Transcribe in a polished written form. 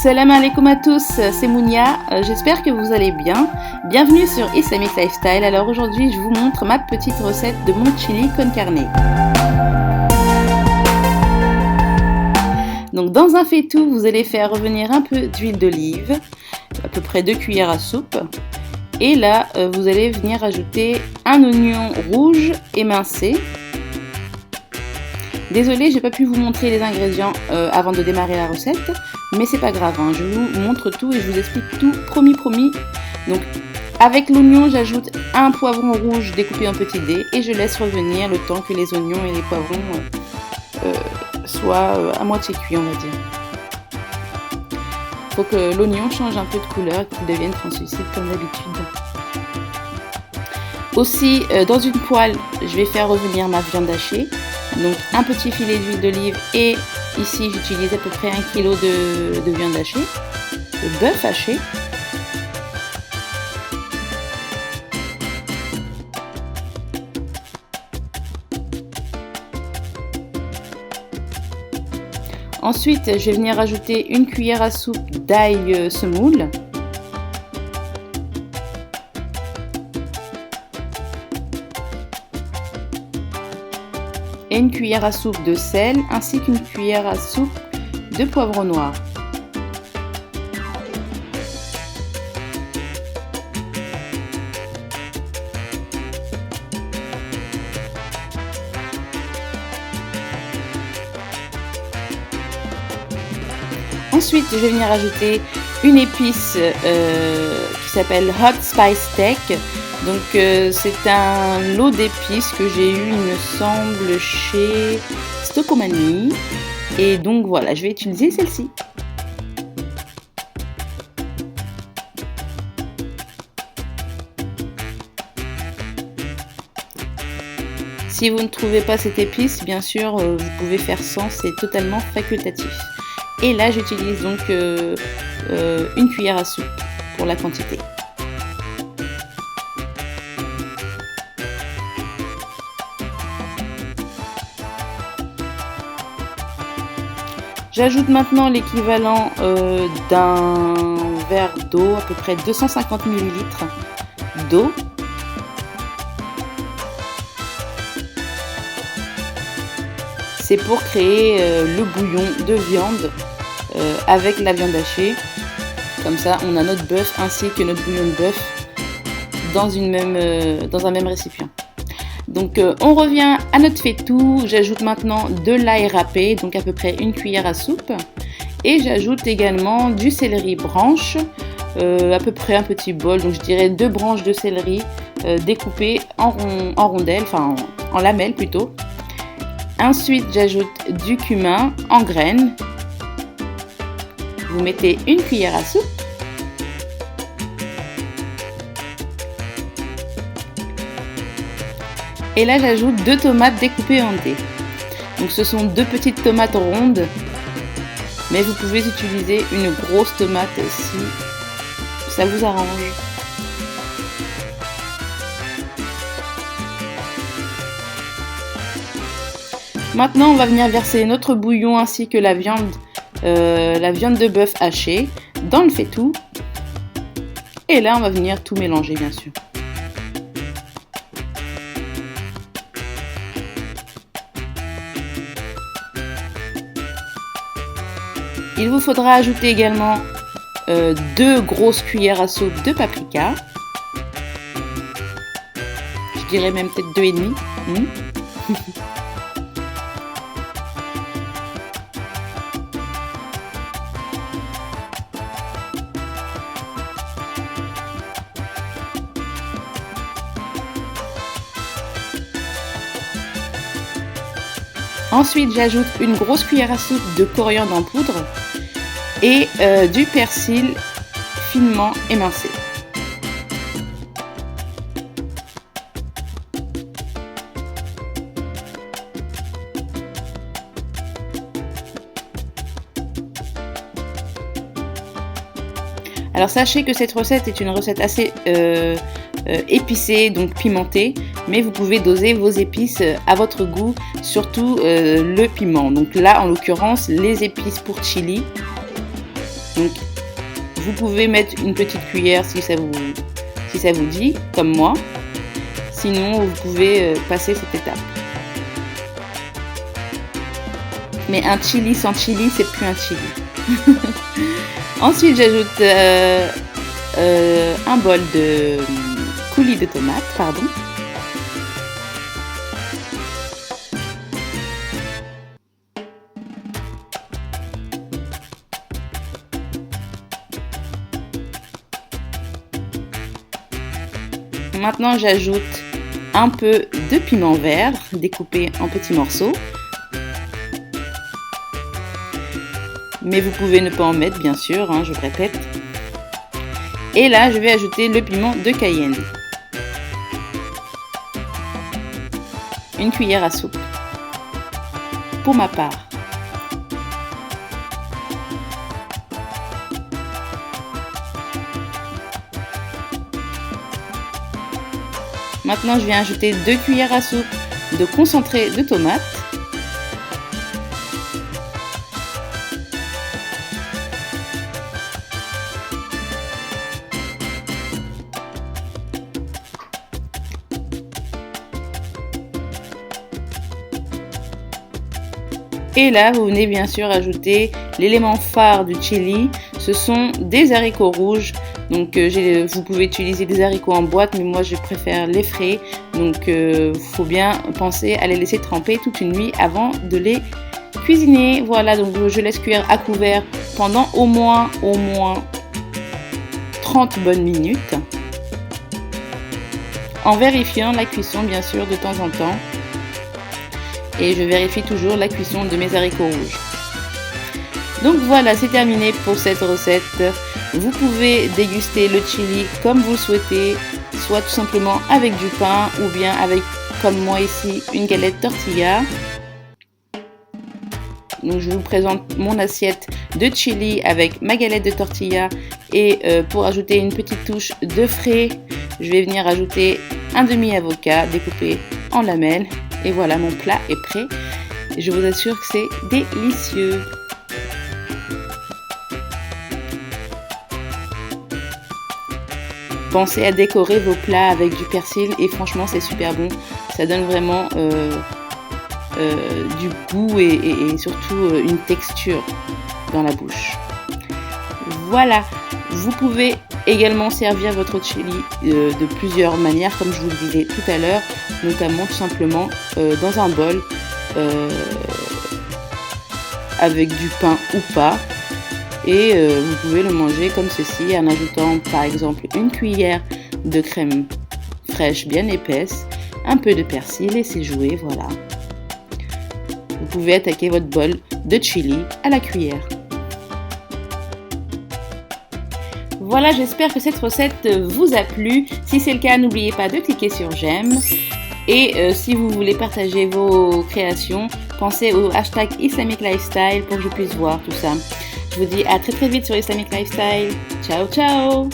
Salam alaikum à tous, c'est Mounia, j'espère que vous allez bien. Bienvenue sur Islamic Lifestyle. Alors aujourd'hui je vous montre ma petite recette de mon chili con carne. Donc dans un faitout, vous allez faire revenir un peu d'huile d'olive, à peu près 2 cuillères à soupe. Et là vous allez venir ajouter un oignon rouge émincé. Désolée, j'ai pas pu vous montrer les ingrédients avant de démarrer la recette, mais c'est pas grave, hein, je vous montre tout et je vous explique tout, promis. Donc avec l'oignon, j'ajoute un poivron rouge découpé en petits dés et je laisse revenir le temps que les oignons et les poivrons soient à moitié cuits, on va dire. Faut que l'oignon change un peu de couleur et qu'il devienne translucide comme d'habitude. Aussi, dans une poêle, je vais faire revenir ma viande hachée. Donc un petit filet d'huile d'olive et ici j'utilise à peu près 1 kg de viande hachée, de bœuf haché. Ensuite je vais venir ajouter 1 cuillère à soupe d'ail semoule. Et 1 cuillère à soupe de sel ainsi qu'1 cuillère à soupe de poivre noir. Ensuite, je vais venir ajouter une épice qui s'appelle Hot Spice Steak. Donc c'est un lot d'épices que j'ai eu, il me semble, chez Stocomanie. Et donc voilà, je vais utiliser celle-ci. Si vous ne trouvez pas cette épice, bien sûr, vous pouvez faire sans, c'est totalement facultatif. Et là, j'utilise donc 1 cuillère à soupe pour la quantité. J'ajoute maintenant l'équivalent d'un verre d'eau, à peu près 250 ml d'eau. C'est pour créer le bouillon de viande avec la viande hachée. Comme ça, on a notre bœuf ainsi que notre bouillon de bœuf dans un même récipient. Donc on revient à notre faitout, j'ajoute maintenant de l'ail râpé, donc à peu près 1 cuillère à soupe. Et j'ajoute également du céleri branche, à peu près un petit bol, donc je dirais 2 branches de céleri découpées en rondelles, enfin en lamelles plutôt. Ensuite j'ajoute du cumin en graines. Vous mettez 1 cuillère à soupe. Et là j'ajoute 2 tomates découpées en dés. Donc ce sont 2 petites tomates rondes, mais vous pouvez utiliser une grosse tomate si ça vous arrange. Maintenant on va venir verser notre bouillon ainsi que la viande de bœuf hachée dans le faitout. Et là on va venir tout mélanger bien sûr. Il vous faudra ajouter également 2 grosses cuillères à soupe de paprika. Je dirais même peut-être 2,5. Ensuite, j'ajoute 1 grosse cuillère à soupe de coriandre en poudre et du persil finement émincé. Alors sachez que cette recette est une recette assez épicée, donc pimentée, mais vous pouvez doser vos épices à votre goût, surtout le piment. Donc là en l'occurrence les épices pour chili Donc vous pouvez mettre une petite cuillère si ça vous dit, comme moi. Sinon, vous pouvez passer cette étape. Mais un chili sans chili, c'est plus un chili. Ensuite, j'ajoute un bol de coulis de tomates, pardon. Maintenant, j'ajoute un peu de piment vert découpé en petits morceaux. Mais vous pouvez ne pas en mettre, bien sûr, hein, je le répète. Et là, je vais ajouter le piment de Cayenne. Une cuillère à soupe, pour ma part. Maintenant, je vais ajouter 2 cuillères à soupe de concentré de tomates. Et là, vous venez bien sûr ajouter l'élément phare du chili, ce sont des haricots rouges. Donc vous pouvez utiliser des haricots en boîte, mais moi je préfère les frais. Donc faut bien penser à les laisser tremper toute une nuit avant de les cuisiner. Voilà, donc je laisse cuire à couvert pendant au moins 30 bonnes minutes. En vérifiant la cuisson bien sûr de temps en temps. Et je vérifie toujours la cuisson de mes haricots rouges. Donc voilà, c'est terminé pour cette recette. Vous pouvez déguster le chili comme vous le souhaitez, soit tout simplement avec du pain ou bien avec, comme moi ici, une galette tortilla. Donc je vous présente mon assiette de chili avec ma galette de tortilla et pour ajouter une petite touche de frais, je vais venir ajouter un demi-avocat découpé en lamelles. Et voilà, mon plat est prêt. Je vous assure que c'est délicieux. Pensez à décorer vos plats avec du persil et franchement c'est super bon. Ça donne vraiment du goût et surtout une texture dans la bouche. Voilà, vous pouvez également servir votre chili de plusieurs manières comme je vous le disais tout à l'heure, notamment tout simplement dans un bol avec du pain ou pas. Et vous pouvez le manger comme ceci en ajoutant par exemple une cuillère de crème fraîche bien épaisse, un peu de persil et c'est joué, voilà. Vous pouvez attaquer votre bol de chili à la cuillère. Voilà, j'espère que cette recette vous a plu. Si c'est le cas, n'oubliez pas de cliquer sur j'aime. Et si vous voulez partager vos créations, pensez au hashtag Islamic Lifestyle pour que je puisse voir tout ça. Je vous dis à très vite sur Islamic Lifestyle. Ciao, ciao!